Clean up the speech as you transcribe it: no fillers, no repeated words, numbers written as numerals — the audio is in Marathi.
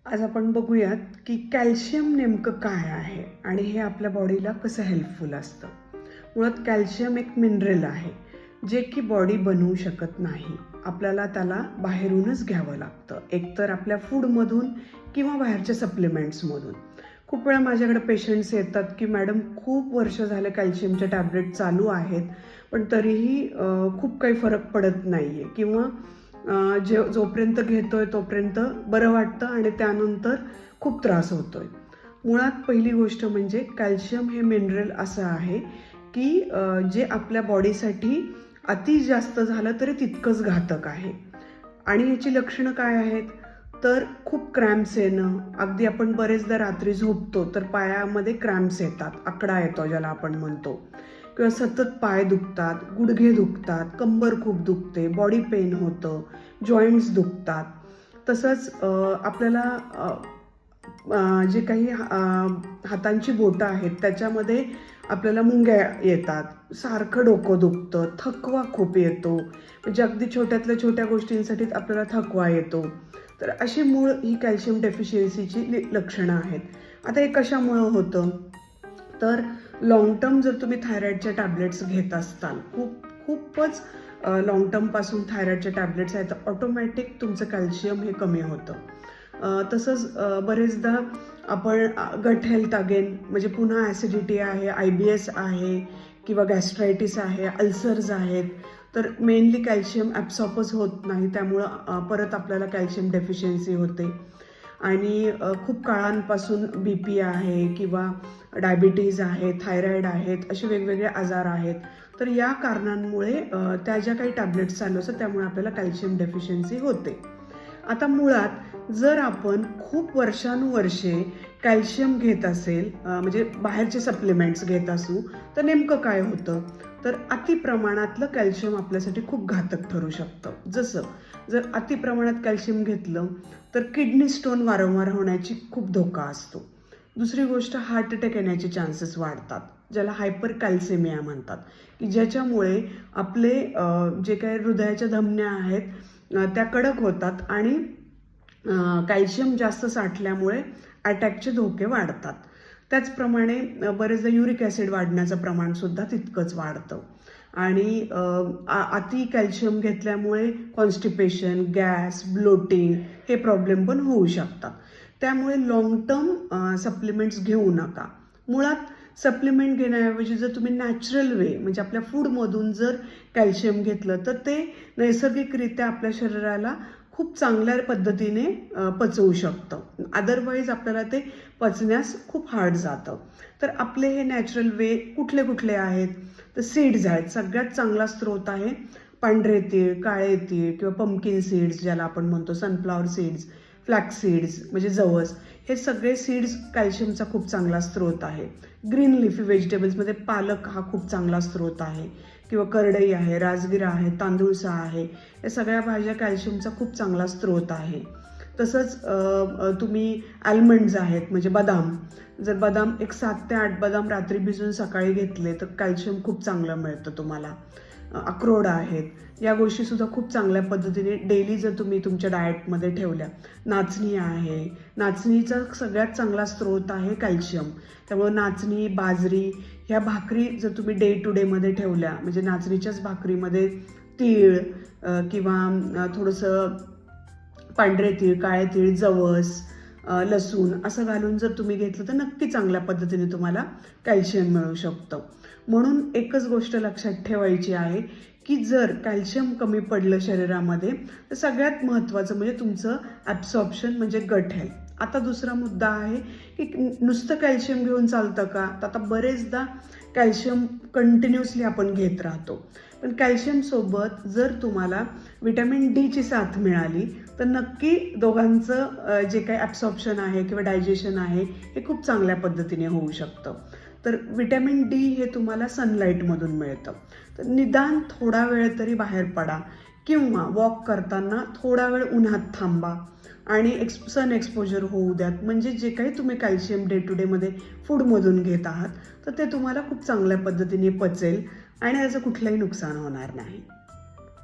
आज आपण बघूयात की कॅल्शियम नेमकं काय आहे आणि हे आपल्या बॉडीला कसं हेल्पफुल असतं. मुळात कॅल्शियम एक मिनरल आहे जे की बॉडी बनवू शकत नाही. आपल्याला त्याला बाहेरूनच घ्यावं लागतं, एकतर आपल्या फूडमधून किंवा बाहेरच्या सप्लिमेंट्समधून. खूप वेळा माझ्याकडे पेशंट्स येतात की मॅडम खूप वर्ष झाले कॅल्शियमच्या टॅबलेट चालू आहेत पण तरीही खूप काही फरक पडत नाही आहे किंवा जोपर्यंत घेतोय तोपर्यंत बरं वाटतं आणि त्यानंतर खूप त्रास होतोय. मुळात पहिली गोष्ट म्हणजे कॅल्शियम हे मिनरल असं आहे की जे आपल्या बॉडीसाठी अति जास्त झालं तरी तितकंच घातक आहे. आणि याची लक्षणं काय आहेत तर खूप क्रॅम्प्स येणं. अगदी आपण बरेचदा रात्री झोपतो तर पायामध्ये क्रॅम्प्स येतात, आकडा येतो ज्याला आपण म्हणतो, किंवा सतत पाय दुखतात, गुडघे दुखतात, कंबर खूप दुखते, बॉडी पेन होतं, जॉईंट्स दुखतात. तसंच आपल्याला जे काही हातांची बोटं आहेत त्याच्यामध्ये आपल्याला मुंग्या येतात, सारखं डोकं दुखतं, थकवा खूप येतो, म्हणजे अगदी छोट्यातल्या छोट्या गोष्टींसाठीच आपल्याला थकवा येतो. तर अशी मूळ ही कॅल्शियम डेफिशियन्सीची लक्षणं आहेत. आता हे कशामुळं होतं तर लाँग टर्म जर तुम्ही थायरॉईडच्या टॅबलेट्स घेत असताल, खूपच लाँग टर्मपासून थायरॉईडच्या टॅबलेट्स आहेत तर ऑटोमॅटिक तुमचं कॅल्शियम हे कमी होतं. तसंच बरेचदा आपण गट हेल्थ अगेन म्हणजे पुन्हा ॲसिडिटी आहे, IBS आहे किंवा गॅस्ट्रायटिस आहे, अल्सर्स आहेत, तर मेनली कॅल्शियम ॲब्सॉर्बच होत नाही, त्यामुळं परत आपल्याला कॅल्शियम डेफिशियन्सी होते. आणि खूप काळांपासून BP आहे किंवा डायबिटीज आहे, थायरॉईड आहेत, असे वेगवेगळे आजार आहेत. तर या कारणांमुळे त्या ज्या काही टॅबलेट्स चालू असतात त्यामुळे आपल्याला कॅल्शियम डेफिशियन्सी होते. आता मुळात जर आपण खूप वर्षानुवर्षे कॅल्शियम घेत असेल, म्हणजे बाहेरचे सप्लिमेंट्स घेत असू, तर नेमकं काय होतं तर अति प्रमाणातलं कॅल्शियम आपल्यासाठी खूप घातक ठरू शकतं. जसं जर अति प्रमाणात कॅल्शियम घेतलं तर किडनी स्टोन वारंवार होण्याची खूप धोका असतो. दुसरी गोष्ट, हार्ट अटॅक येण्याचे चान्सेस वाढतात, ज्याला हायपर कॅल्सेमिया म्हणतात, की ज्याच्यामुळे आपले जे काही हृदयाच्या धमन्या आहेत त्या कडक होतात आणि कॅल्शियम जास्त साठल्यामुळे अटॅकचे धोके वाढतात. त्याचप्रमाणे बरेचदा युरिक ॲसिड वाढण्याचं प्रमाणसुद्धा तितकंच वाढतं. आणि अति कॅल्शियम घेतल्यामुळे कॉन्स्टिपेशन, गॅस, ब्लोटिंग हे प्रॉब्लेम पण होऊ शकतात. त्यामुळे लाँग टर्म सप्लिमेंट्स घेऊ नका. मुळात सप्लिमेंट घेण्याऐवजी जर तुम्ही नॅचरल वे म्हणजे आपल्या फूडमधून जर कॅल्शियम घेतलं तर ते नैसर्गिकरित्या आपल्या शरीराला खूप चांगल्या पद्धतीने पचवू शकतं. अदरवाईज आपल्याला ते पचण्यास खूप हार्ड जातं. तर आपले हे नॅचरल वे कुठले कुठले आहेत तर सीड्स आहेत. सगळ्यात चांगला स्रोत आहे पांढरे तीळ, काळे तीळ किंवा पंपकिन सीड्स ज्याला आपण म्हणतो, सनफ्लॉवर सीड्स, फ्लॅक्स सीड्स म्हणजे जवस, हे सगळे सीड्स कॅल्शियमचा खूप चांगला स्रोत आहे. ग्रीन लिफी व्हेजिटेबल्समध्ये पालक हा खूप चांगला स्रोत आहे, किंवा करडई आहे, राजगिरा आहे, तांदूळसा आहे, या सगळ्या भाज्या कॅल्शियमचा खूप चांगला स्रोत आहे. तसंच तुम्ही ॲल्मंड्स आहेत म्हणजे बदाम, जर बदाम एक 7 ते 8 बदाम रात्री भिजून सकाळी घेतले तर कॅल्शियम खूप चांगलं मिळतं तुम्हाला. अक्रोड आहेत, या गोष्टीसुद्धा खूप चांगल्या पद्धतीने डेली जर तुम्ही तुमच्या डाएटमध्ये ठेवल्या. नाचणी आहे, नाचणीचा सगळ्यात चांगला स्रोत आहे कॅल्शियम, त्यामुळे नाचणी, बाजरी ह्या भाकरी जर तुम्ही डे टू डेमध्ये ठेवल्या, म्हणजे नाचणीच्याच भाकरीमध्ये तीळ किंवा थोडंसं पांढरे तीळ, काळे तीळ, जवस, लसूण असं घालून जर तुम्ही घेतलं तर नक्की चांगल्या पद्धतीने तुम्हाला कॅल्शियम मिळू शकतं. म्हणून एकच गोष्ट लक्षात ठेवायची आहे की जर कॅल्शियम कमी पडलं शरीरामध्ये तर सगळ्यात महत्त्वाचं म्हणजे तुमचं ॲब्सॉर्प्शन म्हणजे गट हेल्थ. आता दुसरा मुद्दा आहे की नुसतं कॅल्शियम घेऊन चालतं का, तर आता बरेचदा कॅल्शियम कंटिन्युअसली आपण घेत राहतो, पण कॅल्शियमसोबत जर तुम्हाला विटॅमिन डीची साथ मिळाली तर नक्की दोघांचं जे काही ॲब्सॉर्प्शन आहे किंवा डायजेशन आहे हे खूप चांगल्या पद्धतीने होऊ शकतं. तर विटॅमिन डी हे तुम्हाला सनलाईटमधून मिळतं, तर निदान थोडा वेळ तरी बाहेर पडा किंवा वॉक करताना थोडा वेळ उन्हात थांबा आणि सन एक्सपोजर होऊ द्यात, म्हणजे जे काही तुम्ही कॅल्शियम डे टू डेमध्ये फूडमधून घेत आहात तर ते तुम्हाला खूप चांगल्या पद्धतीने पचेल आणि याचं कुठलंही नुकसान होणार नाही.